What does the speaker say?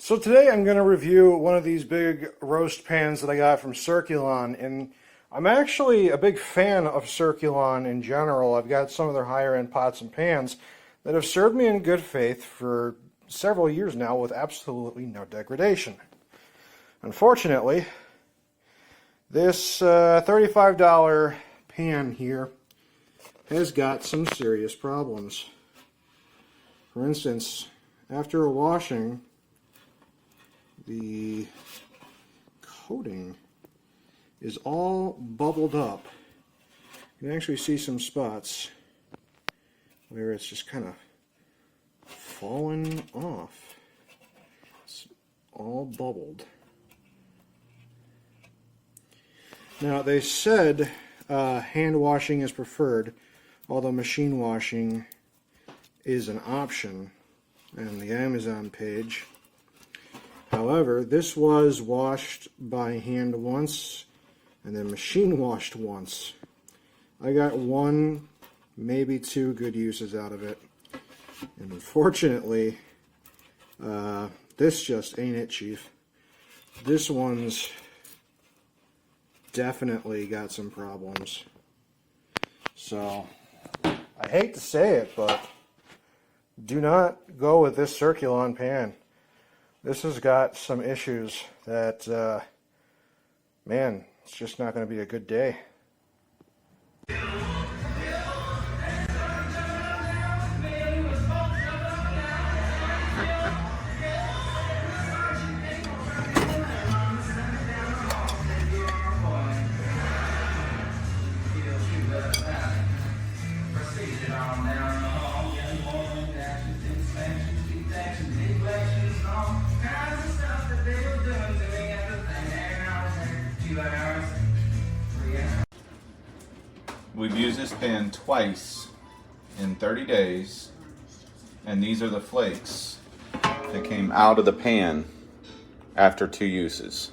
So today I'm going to review one of these big roast pans that I got from Circulon, and I'm actually a big fan of Circulon in general. I've got some of their higher end pots and pans that have served me in good faith for several years now with absolutely no degradation. Unfortunately, this $35 pan here has got some serious problems. For instance, after a washing, the coating is all bubbled up. You can actually see some spots where it's just kind of fallen off. It's all bubbled. Now, they said hand washing is preferred, although machine washing is an option on the Amazon page. However, this was washed by hand once and then machine washed once. I got one, maybe two good uses out of it. And unfortunately, this just ain't it, Chief. This one's definitely got some problems. So, I hate to say it, but do not go with this Circulon pan. This has got some issues that, man, it's just not going to be a good day. We've used this pan twice in 30 days, and these are the flakes that came out of the pan after 2 uses.